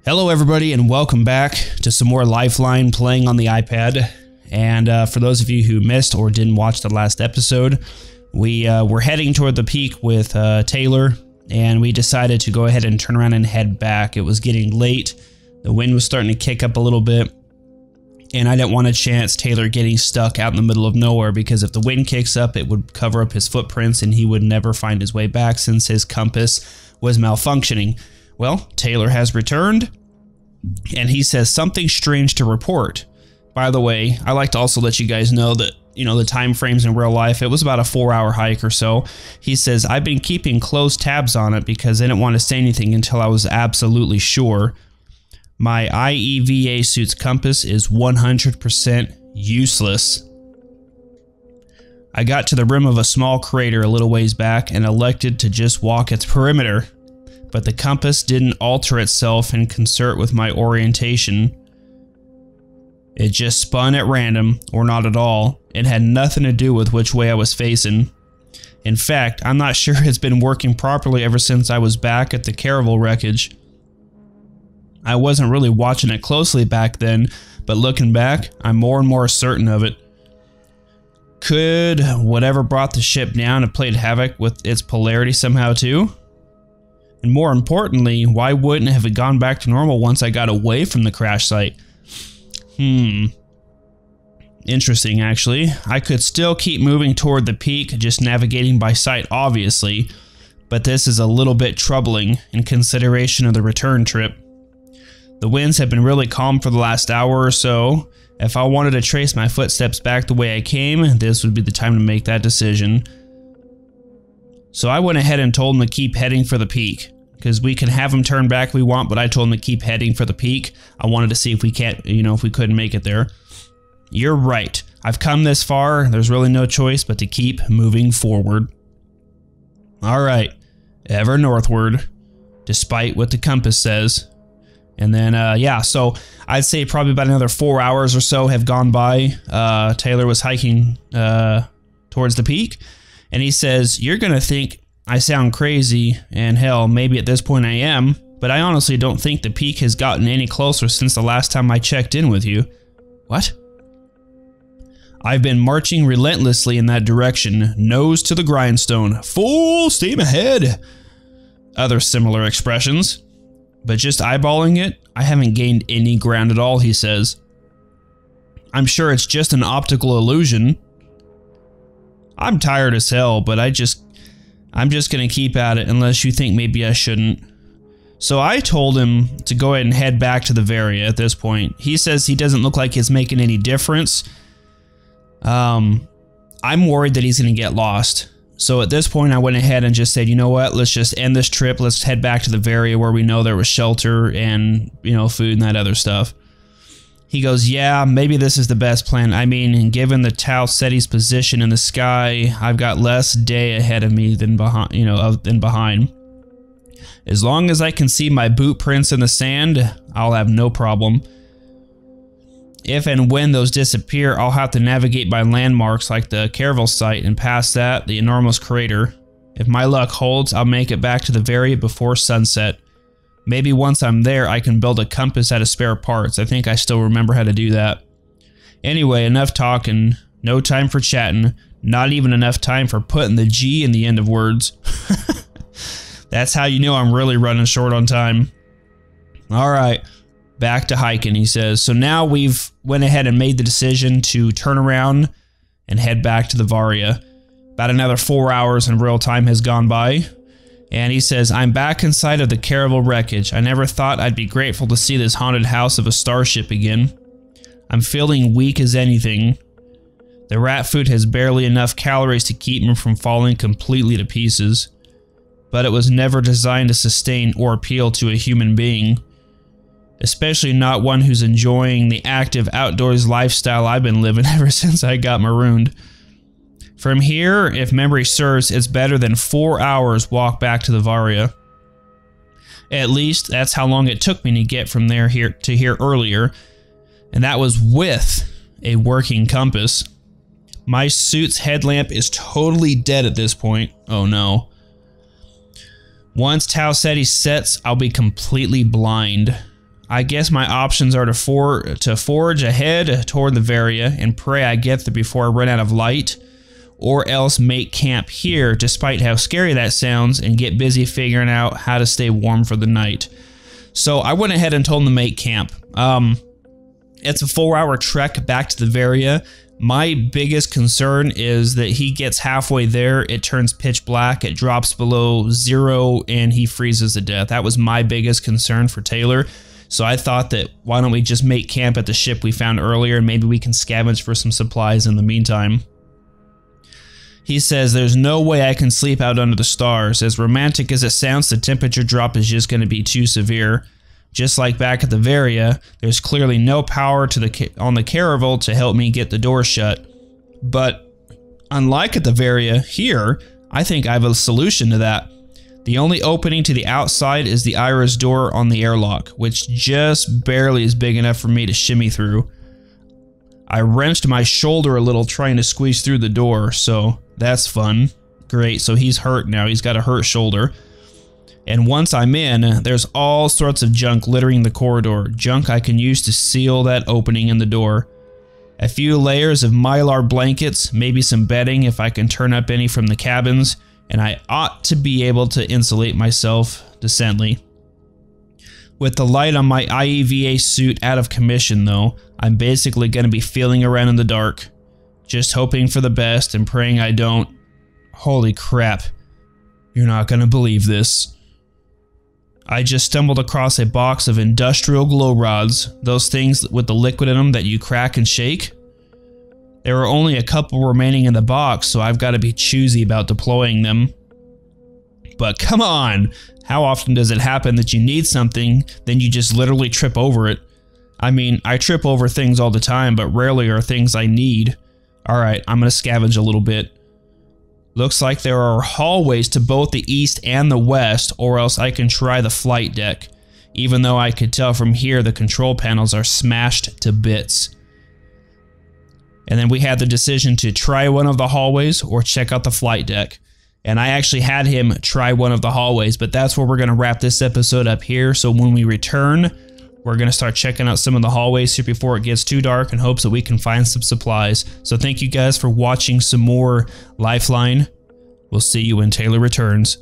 Hello everybody and welcome back to some more Lifeline playing on the iPad. And for those of you who missed or didn't watch the last episode, we were heading toward the peak with Taylor, and we decided to go ahead and turn around and head back. It was getting late, the wind was starting to kick up a little bit, and I didn't want to chance Taylor getting stuck out in the middle of nowhere, because if the wind kicks up it would cover up his footprints and he would never find his way back since his compass was malfunctioning. Well, Taylor has returned, and he says something strange to report. By the way, I like to also let you guys know that, you know, the time frames in real life, it was about a 4-hour hike or so. He says, I've been keeping close tabs on it because I didn't want to say anything until I was absolutely sure. My IEVA suit's compass is 100% useless. I got to the rim of a small crater a little ways back and elected to just walk its perimeter. But the compass didn't alter itself in concert with my orientation. It just spun at random, or not at all. It had nothing to do with which way I was facing. In fact, I'm not sure it's been working properly ever since I was back at the Caravel wreckage. I wasn't really watching it closely back then, but looking back, I'm more and more certain of it. Could whatever brought the ship down have played havoc with its polarity somehow too? And more importantly, why wouldn't it have gone back to normal once I got away from the crash site? Interesting, actually. I could still keep moving toward the peak, just navigating by sight, obviously, but this is a little bit troubling in consideration of the return trip. The winds have been really calm for the last hour or so. If I wanted to trace my footsteps back the way I came, this would be the time to make that decision. So I went ahead and told him to keep heading for the peak, because we can have him turn back if we want, but I told him to keep heading for the peak. I wanted to see if we can't, you know, if we couldn't make it there. You're right. I've come this far. There's really no choice but to keep moving forward. All right, ever northward, despite what the compass says. And then, yeah, so I'd say probably about another 4 hours or so have gone by. Taylor was hiking towards the peak, and he says, you're going to think I sound crazy, and hell, maybe at this point I am, but I honestly don't think the peak has gotten any closer since the last time I checked in with you. What? I've been marching relentlessly in that direction, nose to the grindstone, full steam ahead. Other similar expressions. But just eyeballing it, I haven't gained any ground at all, he says. I'm sure it's just an optical illusion. I'm tired as hell, but I'm just gonna keep at it unless you think maybe I shouldn't. So I told him to go ahead and head back to the Varia at this point. He says he doesn't look like it's making any difference. I'm worried that he's gonna get lost. So at this point I went ahead and just said, you know what, let's just end this trip. Let's head back to the Varia where we know there was shelter and, you know, food and that other stuff. He goes, yeah, maybe this is the best plan. I mean, given the Tau Ceti's position in the sky, I've got less day ahead of me than behind, than behind. As long as I can see my boot prints in the sand, I'll have no problem. If and when those disappear, I'll have to navigate by landmarks like the Caravel site, and past that, the enormous crater. If my luck holds, I'll make it back to the Varia before sunset. Maybe once I'm there, I can build a compass out of spare parts. I think I still remember how to do that. Anyway, enough talking. No time for chatting. Not even enough time for putting the G in the end of words. That's how you know I'm really running short on time. Alright, back to hiking, he says. So now we've went ahead and made the decision to turn around and head back to the Varia. About another 4 hours in real time has gone by. And he says, I'm back inside of the Caravel wreckage. I never thought I'd be grateful to see this haunted house of a starship again. I'm feeling weak as anything. The rat food has barely enough calories to keep me from falling completely to pieces. But it was never designed to sustain or appeal to a human being. Especially not one who's enjoying the active outdoors lifestyle I've been living ever since I got marooned. From here, if memory serves, it's better than 4 hours walk back to the Varia. At least, that's how long it took me to get from there to here earlier, and that was with a working compass. My suit's headlamp is totally dead at this point. Oh no. Once Tau Ceti sets, I'll be completely blind. I guess my options are to forge ahead toward the Varia and pray I get there before I run out of light, or else make camp here despite how scary that sounds and get busy figuring out how to stay warm for the night. So I went ahead and told him to make camp. It's a 4-hour trek back to the Varia. My biggest concern is that he gets halfway there, it turns pitch black, it drops below 0, and he freezes to death. That was my biggest concern for Taylor. So I thought that why don't we just make camp at the ship we found earlier and maybe we can scavenge for some supplies in the meantime. He says there's no way I can sleep out under the stars. As romantic as it sounds, the temperature drop is just going to be too severe. Just like back at the Varia, there's clearly no power on the Caravel to help me get the door shut. But unlike at the Varia, here, I think I have a solution to that. The only opening to the outside is the iris door on the airlock, which just barely is big enough for me to shimmy through. I wrenched my shoulder a little trying to squeeze through the door, so that's fun. Great, so he's hurt now, he's got a hurt shoulder. And once I'm in, there's all sorts of junk littering the corridor, junk I can use to seal that opening in the door. A few layers of mylar blankets, maybe some bedding if I can turn up any from the cabins, and I ought to be able to insulate myself decently. With the light on my IEVA suit out of commission though, I'm basically going to be feeling around in the dark, just hoping for the best and praying I don't. Holy crap, you're not going to believe this. I just stumbled across a box of industrial glow rods, those things with the liquid in them that you crack and shake. There are only a couple remaining in the box, so I've got to be choosy about deploying them. But come on! How often does it happen that you need something, then you just literally trip over it? I mean, I trip over things all the time, but rarely are things I need. Alright, I'm gonna scavenge a little bit. Looks like there are hallways to both the east and the west, or else I can try the flight deck. Even though I could tell from here the control panels are smashed to bits. And then we had the decision to try one of the hallways or check out the flight deck. And I actually had him try one of the hallways, but that's where we're going to wrap this episode up here. So when we return, we're going to start checking out some of the hallways here before it gets too dark in hopes that we can find some supplies. So thank you guys for watching some more Lifeline. We'll see you when Taylor returns.